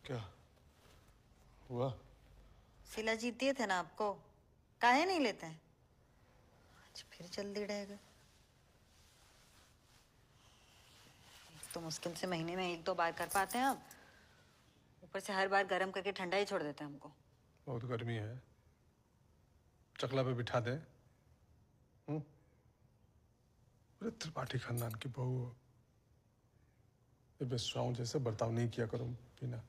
क्या हुआ? सिला जीत दिए थे ना आपको, काहे नहीं लेते हैं? आज फिर जल्दी रह गए। तो मुश्किल से महीने में 1-2 बार कर पाते हैं आप, ऊपर से हर बार गर्म करके ठंडा ही छोड़ देते हैं हमको। बहुत गर्मी है, चकला पे बिठा दे। पूरे त्रिपाठी खानदान की बहू हो, ये बेशुमाओं जैसे बर्ताव नहीं किया करो बिना।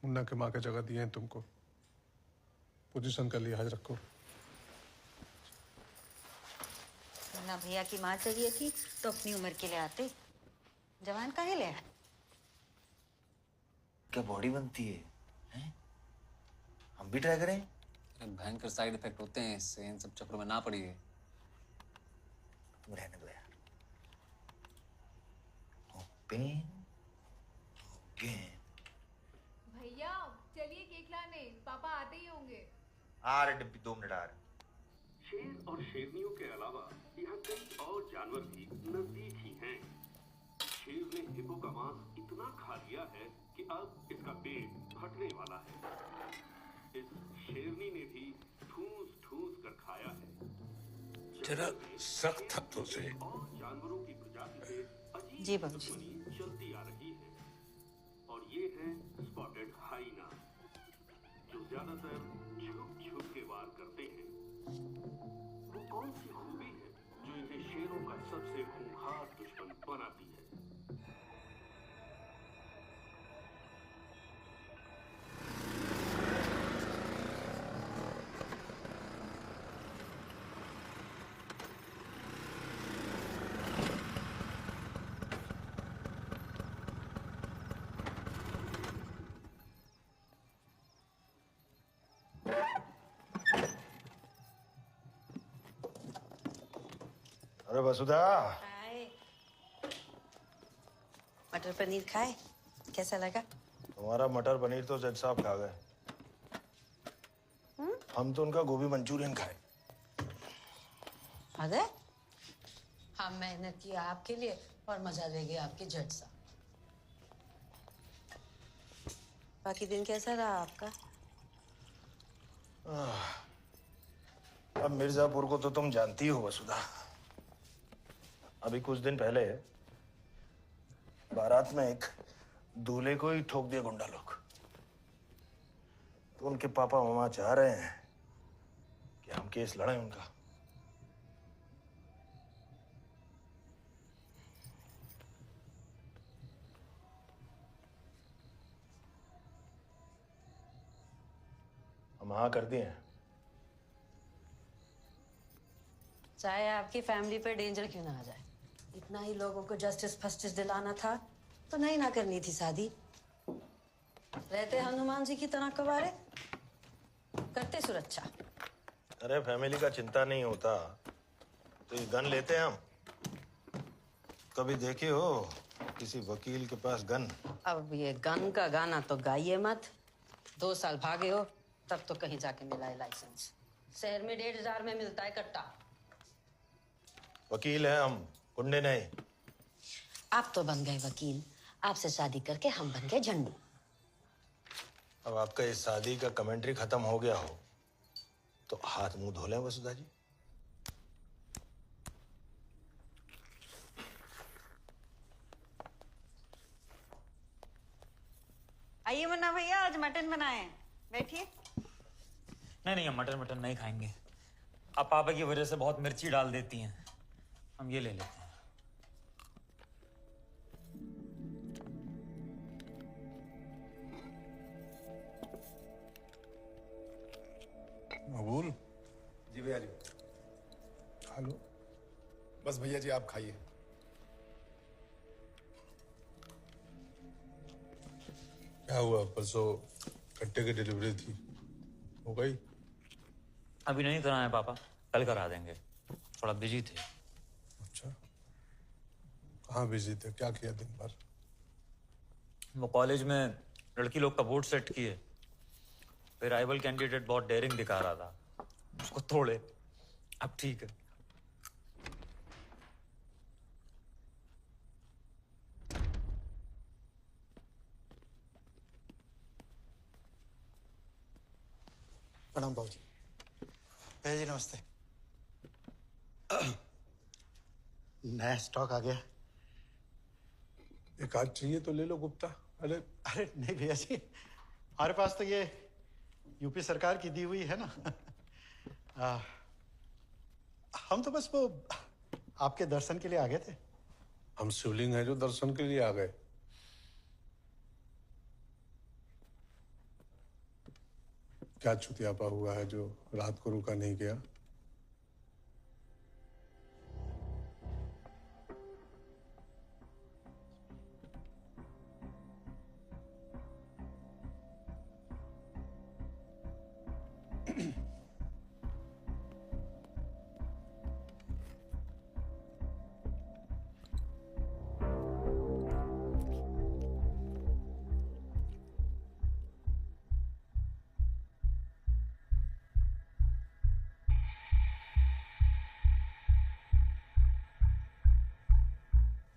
मुन्ना के माँ के जगह दिए हैं तुमको, पोजीशन का लिहाज रखो। मुन्ना भैया की माँ चाहिए थी तो अपनी उम्र के लिए आते, जवान काहे ले आए? क्या बॉडी बनती है, हैं? हम भी ट्राई करें? अरे भयंकर साइड इफेक्ट होते हैं इससे, इन सब चक्करों में ना पड़िए। तुम रहने दो यार। No pain, no gain. भैया चलिए केक लाने, पापा आते ही होंगे। आ रहे डिब्बी, 2 मिनट आ रहे। शेर और शेरनियों के अलावा यहाँ कई और जानवर भी नजदीक ही हैं। शेर ने हिप्पो का मांस इतना खा लिया है कि अब इसका पेट फटने वाला है। इस शेरनी ने भी ठूस ठूस कर खाया है। जरा सख्त हाथों से। और जानवरों की प्रजाति से जी अजीब बाबूजी। दुश्मनी चलती आ रही है। और ये है स्पॉटेड हाइना, जो ज्यादातर छुप छुप के वार करते हैं। वो कौन सी खूबी है जो इन्हें शेरों का सबसे खूंखार दुश्मन बनाती है? अरे वसुधा, खाए मटर पनीर खाए, कैसा लगा? तुम्हारा मटर पनीर तो जज साहब खा गए। हम तो उनका गोभी मंचूरियन खाए। अरे हम मेहनत किया आपके लिए और मजा ले गए आपके जज साहब। बाकी दिन कैसा रहा आपका? अब मिर्जापुर को तो तुम जानती हो वसुधा। अभी कुछ दिन पहले बारात में एक दूल्हे को ही ठोक दिया गुंडा लोग। तो उनके पापा मामा चाह रहे हैं कि हम केस लड़ें उनका। हम हाँ कर दिए हैं। चाहे आपकी फैमिली पे डेंजर क्यों ना आ जाए, इतना ही लोगों को जस्टिस फस्टिस दिलाना था तो नहीं ना करनी थी शादी। रहते हनुमान जी की तरह कवारे, करते सुरक्षा। अरे फैमिली का चिंता नहीं होता तो ये गन लेते हैं हम। कभी देखे हो किसी वकील के पास गन? अब ये गन का गाना तो गाइए मत। 2 साल भागे हो तब तो कहीं जाके मिला है लाइसेंस। शहर में 1,500 में मिलता है कट्टा। वकील हैं हम, गुंडे नहीं। आप तो बन गए वकील, आपसे शादी करके हम बन गए झंडू। अब आपका इस शादी का कमेंट्री खत्म हो गया हो तो हाथ मुंह धो लें वसुधा जी। आइए मुन्ना भैया, आज मटन बनाए हैं, बैठिए। नहीं हम मटन नहीं खाएंगे। आप पापा की वजह से बहुत मिर्ची डाल देती हैं, हम ये ले लेते हैं। मकबूल, जी भैया जी। खा लो। बस भैया जी आप खाइए। क्या हुआ? परसों कट्टे की डिलीवरी थी, हो गई? अभी नहीं कराए पापा, कल करा देंगे, थोड़ा बिजी थे। अच्छा, कहाँ बिजी थे? क्या किया दिन भर? वो कॉलेज में लड़की लोग का बोर्ड सेट किए, फिर राइवल कैंडिडेट बहुत डेयरिंग दिखा रहा था, उसको तोड़े। अब ठीक है। प्रणाम बाबूजी। भैया जी नमस्ते। नया स्टॉक आ गया। एक आध चाहिए तो ले लो गुप्ता। अरे अरे नहीं भैया जी, हमारे पास तो ये यूपी सरकार की दी हुई है ना। हम तो बस वो आपके दर्शन के लिए आ गए थे। हम शिवलिंग है जो दर्शन के लिए आ गए। क्या छुतियापा हुआ है जो रात को रुका नहीं गया?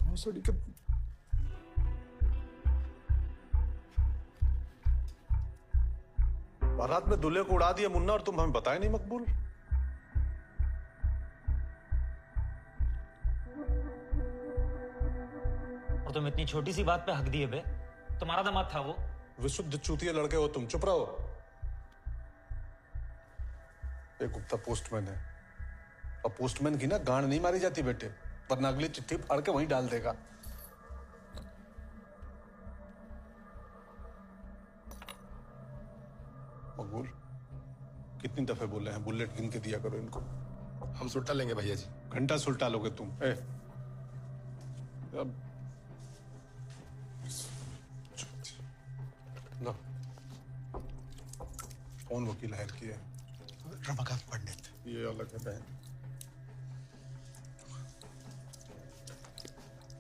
भोसड़ी के बारात में दूल्हे को उड़ा दिया मुन्ना और तुम हमें बताए नहीं मकबूल। और तुम इतनी छोटी सी बात पे हक दिए बे। तुम्हारा दामाद था वो। विशुद्ध चूतिया लड़के हो तुम, चुप रहो। एक गुप्ता पोस्टमैन है और पोस्टमैन की ना गांड नहीं मारी जाती बेटे, वरना अगली चिट्ठी फाड़ के वहीं डाल देगा। मकबूल, कितनी दफे बोले हैं बुलेट गिन के दिया करो इनको। हम सुट्टा लेंगे भैया जी। घंटा सुलटा लोगे तुम। अब लो, कौन वकील हायर किया है? रमाकांत पंडित। ये अलग है बहन।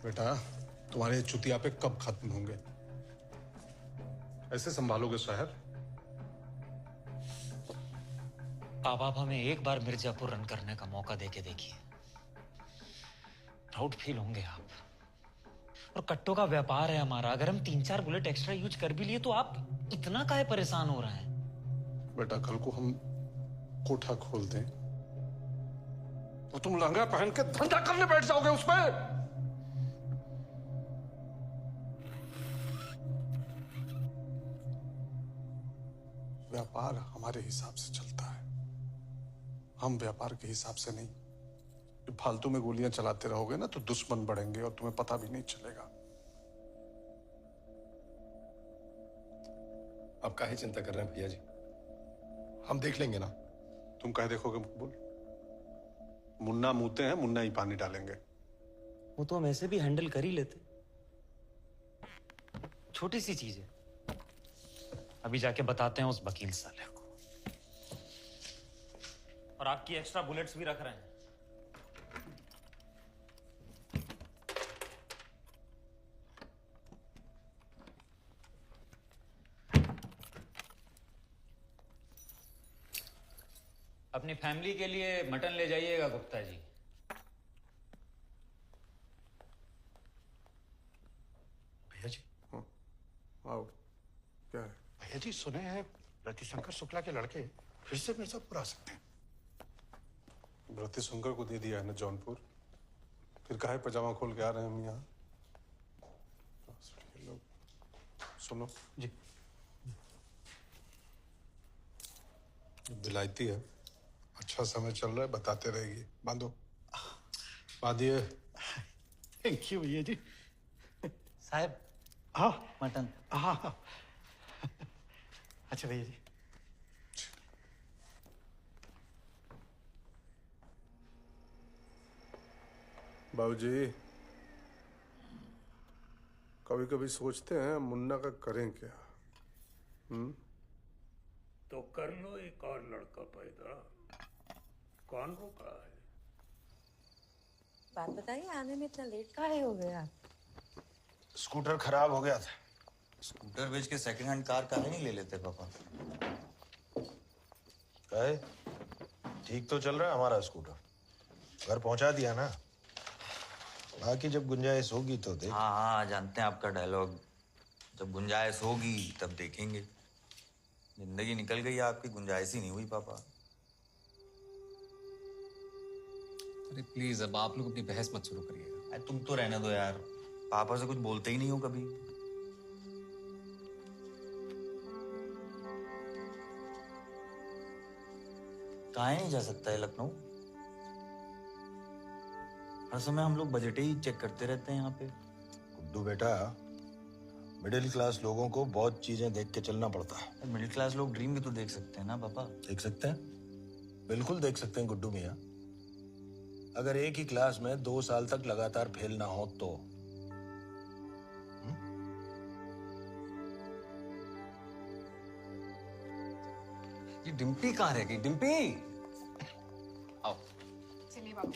बेटा तुम्हारे चुतिया पे कब खत्म होंगे? ऐसे संभालोगे शहर? आप हमें एक बार मिर्जापुर रन करने का मौका देके देखिए, प्राउड फील होंगे आप। और कट्टों का व्यापार है हमारा, अगर हम 3-4 बुलेट एक्स्ट्रा यूज कर भी लिए तो आप इतना काहे परेशान हो रहे हैं? बेटा कल को हम कोठा खोल दें तो तुम लहंगा पहन के धंधा करने बैठ जाओगे उसमें। व्यापार हमारे हिसाब से चलता है, हम व्यापार के हिसाब से नहीं। फालतू में गोलियां चलाते रहोगे ना तो दुश्मन बढ़ेंगे और तुम्हें पता भी नहीं चलेगा। आप काहे चिंता कर रहे हैं भैया जी, हम देख लेंगे ना। तुम कहे देखोगे मकबूल? मुन्ना मुंहते हैं, मुन्ना ही पानी डालेंगे। वो तो हम ऐसे भी हैंडल कर ही लेते, छोटी सी चीज है। अभी जाके बताते हैं उस वकील साले को। और आपकी एक्स्ट्रा बुलेट्स भी रख रहे हैं। अपनी फैमिली के लिए मटन ले जाइएगा गुप्ता जी। भैया जी। आओ, क्या है? भैया जी सुने हैं रतिशंकर शुक्ला के लड़के फिर से मिर्जापुर आ सकते हैं। रतिशंकर को दे दिया है ना जौनपुर, फिर काहे पजामा खोल के आ रहे हैं हम यहाँ? सुनो जी। विलायती है, अच्छा समय चल रहा है, बताते रहेगी। बांधो, बांधिए। थैंक यू भैया जी। साहब हाँ मटन। हाँ। अच्छा भैया जी। बाबूजी कभी कभी सोचते हैं मुन्ना का करें क्या? तो कर लो एक और लड़का पैदा, कौन रोका है? बात बताइए, आने में इतना लेट काहे हो गया? स्कूटर खराब हो गया था। स्कूटर बेच के सेकंड हैंड कार काहे नहीं ले लेते पापा? कहे ठीक तो चल रहा है हमारा स्कूटर, घर पहुंचा दिया ना। बाकी जब गुंजाइश होगी तो देख। हाँ जानते हैं आपका डायलॉग, जब गुंजाइश होगी तब देखेंगे। जिंदगी निकल गई, आपकी गुंजाइश ही नहीं हुई पापा। अरे प्लीज अब आप लोग अपनी बहस मत शुरू करिएगा। अरे तुम तो रहने दो यार, पापा से कुछ बोलते ही नहीं हो कभी। कहाँ नहीं जा सकता है लखनऊ? हर समय हम लोग बजट ही चेक करते रहते हैं यहाँ पे। गुड्डू बेटा, मिडिल क्लास लोगों को बहुत चीजें देख के चलना पड़ता है। मिडिल क्लास लोग ड्रीम भी तो देख सकते हैं ना पापा। देख सकते हैं, बिल्कुल देख सकते हैं गुड्डू मियाँ। अगर एक ही क्लास में 2 साल तक लगातार फेल ना हो तो। ये डिम्पी कहाँ रह गई? डिम्पी आओ। चलिए बाबू,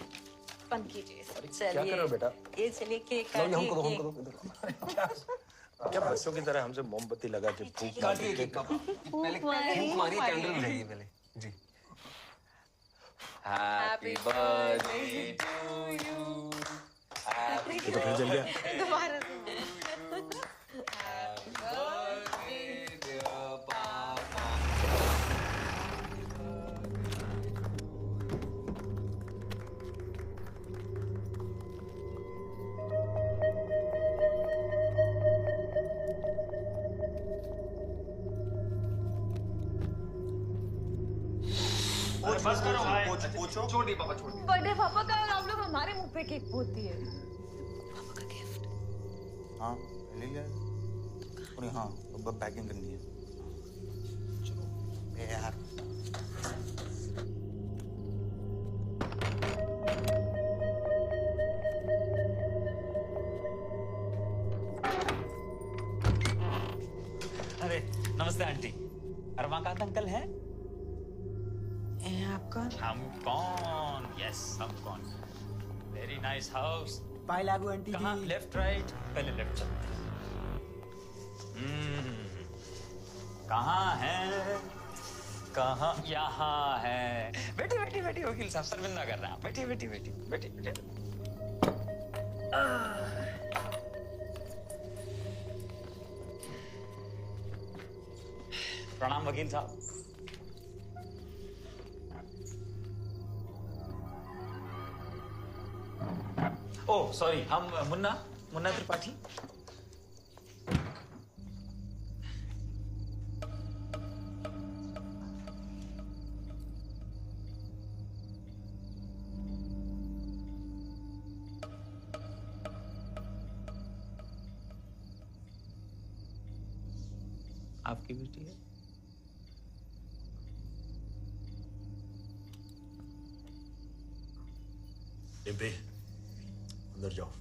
बंद कीजिए। क्या कर रहे हो बेटा? ये चलिए केक लो, ये काटिए। हमको दो, हमको दो, इधर। क्या बच्चों की तरह हमसे मोमबत्ती लगा के फूक काटिए केक पापा। पहले फूंक मारिए, कैंडल बुझाइए पहले। जी। Happy birthday to you. ये तो फिर जल गया। दोबारा बर्थडे पापा का और आप लोग हमारे मुंह पे केक पोती है। हाँ ले लिया। और हाँ अब पैकिंग करनी है। चलो यार। अरे नमस्ते आंटी। रमाकांत अंकल हैं? आप कौन? हम कौन? यस हम कौन। Very nice house. बाय लागू आंटी कहाँ? जी। Left right? पहले लेफ्ट चलते हैं। कहाँ है? कहाँ? यहाँ है। बैठी बैठी बैठी, वकील साहब शर्मिंदा कर रहे हैं। बैठी बैठी बैठी बैठी बैठी। प्रणाम वकील साहब। ओह सॉरी, हम मुन्ना त्रिपाठी। आपकी बेटी है? डिम्पी अंदर जाओ।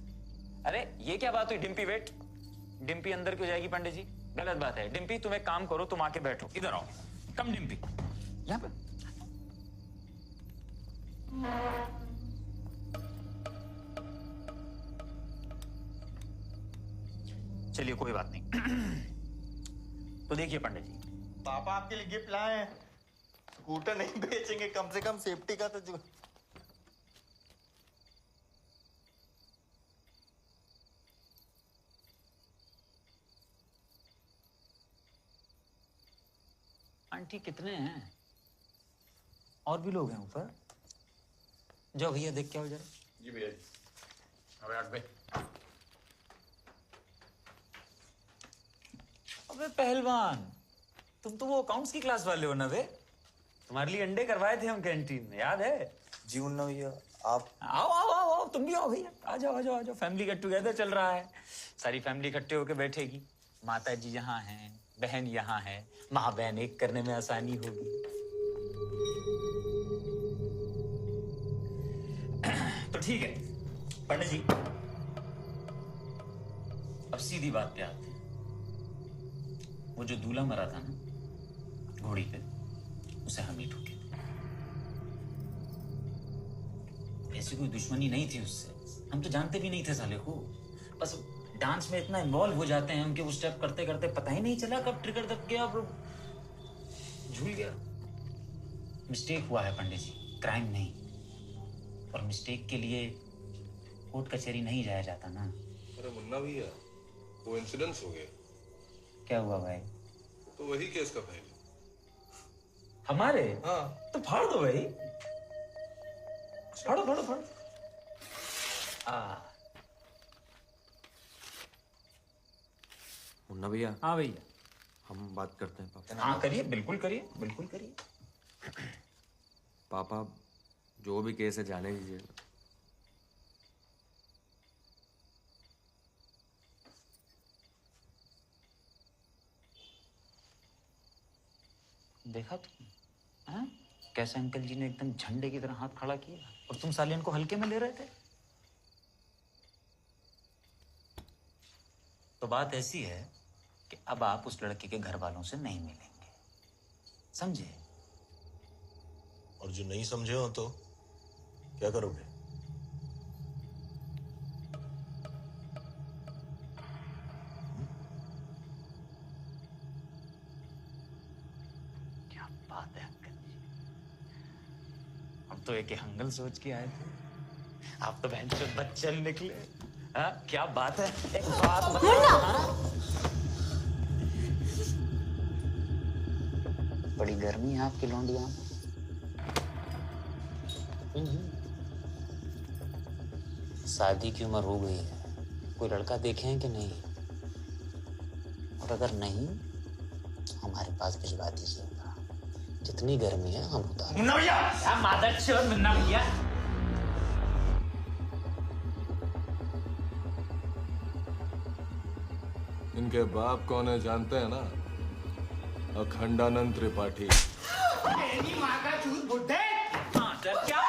अरे ये क्या बात हुई? डिम्पी वेट। डिम्पी अंदर क्यों जाएगी पंडित जी? गलत बात है। डिम्पी तुम एक काम करो, तुम आके बैठो। इधर आओ। कम डिम्पी, यहाँ पे। चलिए कोई बात नहीं। तो देखिए पंडित जी, पापा आपके लिए गिफ्ट लाए हैं। स्कूटर नहीं बेचेंगे, कम से कम सेफ्टी का तो जो। आंटी कितने हैं? और भी लोग हैं ऊपर? जाओ भैया देख के आओ जरा। जी भैया जी। अबे आठ भाई। अबे पहलवान, तुम तो वो अकाउंट्स की क्लास वाले हो ना बे? तुम्हारे लिए अंडे करवाए थे हम कैंटीन में, याद है? जी उन्ना भैया आप। आओ आओ आओ आओ, तुम भी आओ भैया। आ जाओ आ जाओ आ जाओ। फैमिली गेट टुगेदर चल रहा है। सारी फैमिली इकट्ठे होकर बैठेगी। माता जी यहाँ हैं, बहन यहाँ है। माँ बहन एक करने में आसानी होगी। तो ठीक है पंडित जी, अब सीधी बात पे आते हैं। वो जो दूल्हा मरा था ना घोड़ी पे, उसे हम ही ठोके। ऐसी कोई दुश्मनी नहीं थी उससे। हम तो जानते भी नहीं थे साले को। बस डांस में इतना इन्वॉल्व हो जाते हैं हम कि वो स्टेप करते करते पता ही नहीं चला कब ट्रिगर दब गया और झूल गया। मिस्टेक हुआ है पंडित जी, क्राइम नहीं। और मिस्टेक के लिए कोर्ट कचहरी नहीं जाया जाता ना। अरे मुन्ना भैया, वो इंसिडेंस हो गया। क्या हुआ भाई? तो वही केस का फाइल। हमारे? हाँ। तो फाड़ दो भाई, फाड़ो फाड़ो फाड़ो। मुन्ना भैया। हाँ भैया। हम बात करते हैं पापा। हाँ करिए, बिल्कुल करिए, बिल्कुल करिए। पापा जो भी केस है जाने दीजिए। देखा तुम, हाँ? कैसे अंकल जी ने एकदम झंडे की तरह हाथ खड़ा किया और तुम साले इनको हल्के में ले रहे थे। तो बात ऐसी है कि अब आप उस लड़के के घर वालों से नहीं मिलेंगे, समझे? और जो नहीं समझे हो तो क्या करोगे? क्या बात है अंकल जी, हम तो एक हंगल सोच के आए थे, आप तो बहन से बच्चन निकले। हाँ क्या बात है, एक बात बड़ी गर्मी है आपकी लौंडिया में। शादी की उम्र हो गई है, कोई लड़का देखे हैं कि नहीं? और अगर नहीं हमारे पास भिजवा दीजिएगा, जितनी गर्मी है हम उतार। मुन्ना भैया, मादर चोद मुन्ना भैया। इनके बाप कौन है जानते हैं ना? अखंडानंद त्रिपाठी। माँ का चूत बुड्ढे। क्या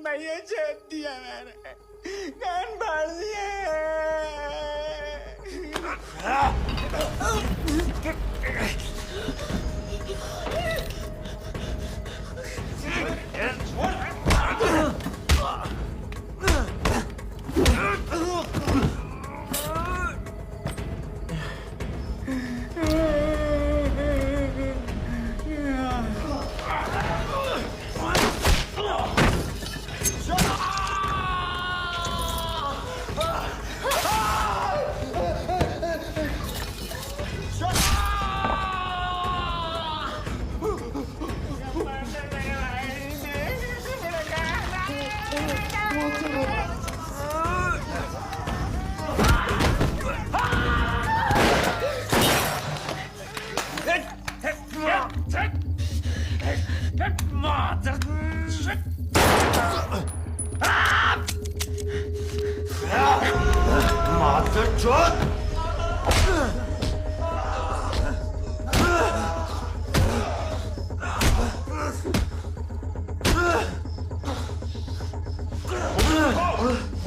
भैया छेद दिया मैंने, कान फाड़ दिए।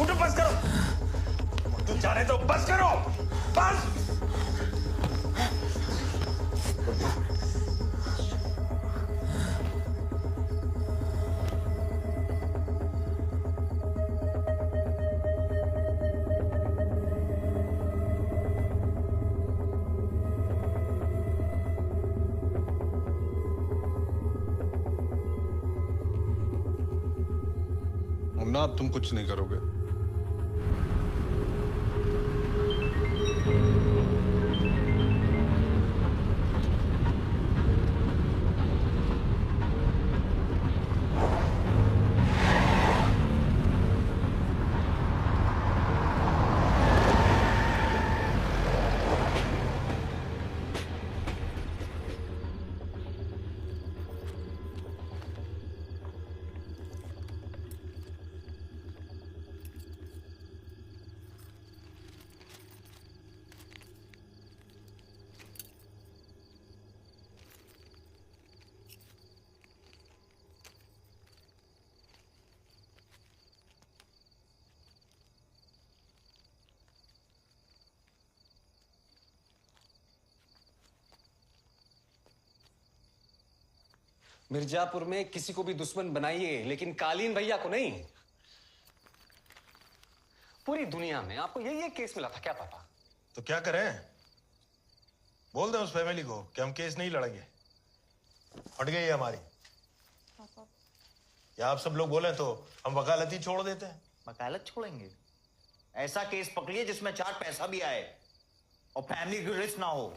उठो, बस करो, तुम जाने दो, बस करो, बस। मुन्ना, अब तुम कुछ नहीं करोगे। मिर्जापुर में किसी को भी दुश्मन बनाइए, लेकिन कालीन भैया को नहीं। पूरी दुनिया में आपको यही एक केस मिला था क्या पापा? तो क्या करें? बोल दें उस फैमिली को कि हम केस नहीं लड़ेंगे, हट गई है हमारी। या आप सब लोग बोले तो हम वकालत ही छोड़ देते हैं। वकालत छोड़ेंगे? ऐसा केस पकड़िए जिसमें 4 पैसा भी आए और फैमिली की रिस्क ना हो।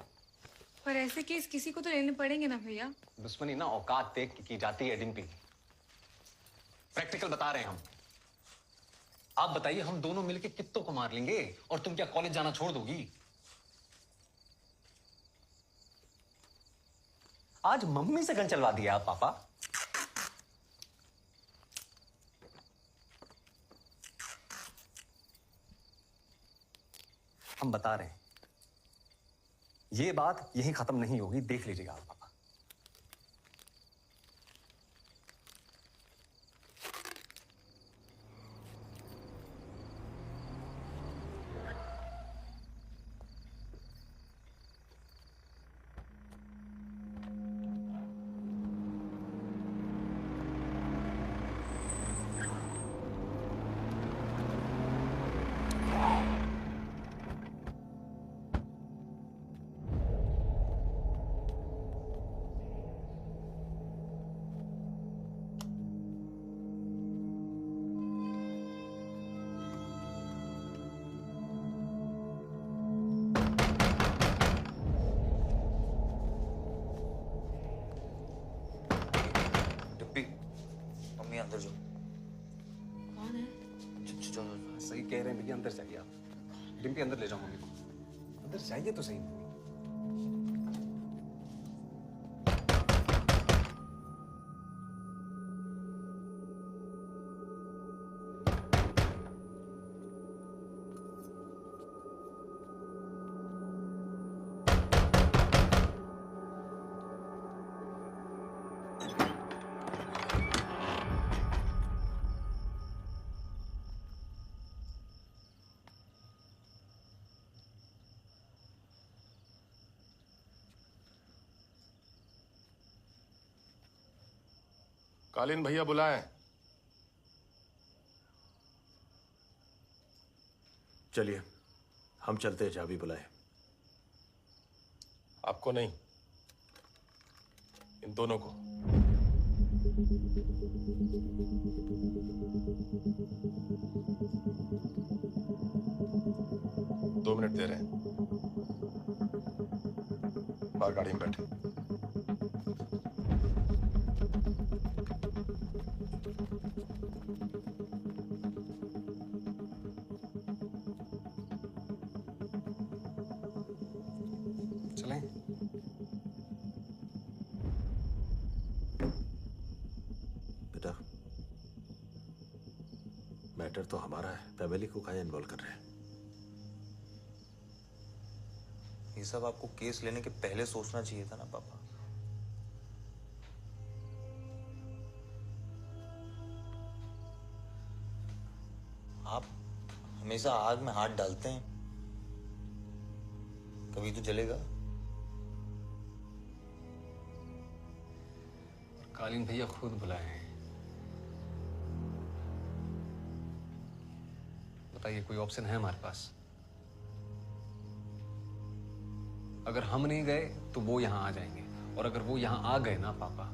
पर ऐसे केस किसी को तो लेने पड़ेंगे ना भैया। दुश्मनी ना औकात देख के की जाती है डिम्पी। प्रैक्टिकल बता रहे हैं हम। आप बताइए, हम दोनों मिलके कित्तों को मार लेंगे और तुम क्या कॉलेज जाना छोड़ दोगी? आज मम्मी से गन चलवा दिया आप पापा। हम बता रहे हैं, ये बात यहीं खत्म नहीं होगी, देख लीजिएगा आप पापा। मम्मी अंदर जाओ। कौन है? सही कह रहे हैं भैया, अंदर जाइए आप। डिम्पी अंदर ले जाओ मम्मी को। अंदर जाइए तो सही। कालीन भैया बुलाएं। चलिए हम चलते हैं, चाबी बुलाए। आपको नहीं, इन दोनों को। दो मिनट दे रहे हैं, बाहर गाड़ी में बैठे। चलें? बेटा, मैटर तो हमारा है, फैमिली को काहे इन्वॉल्व कर रहे हैं? ये सब आपको केस लेने के पहले सोचना चाहिए था ना पापा। आप हमेशा आग में हाथ डालते हैं, कभी तो जलेगा। कालीन भैया खुद बुलाए हैं। बताइए, कोई ऑप्शन है हमारे पास? अगर हम नहीं गए तो वो यहां आ जाएंगे, और अगर वो यहां आ गए ना पापा,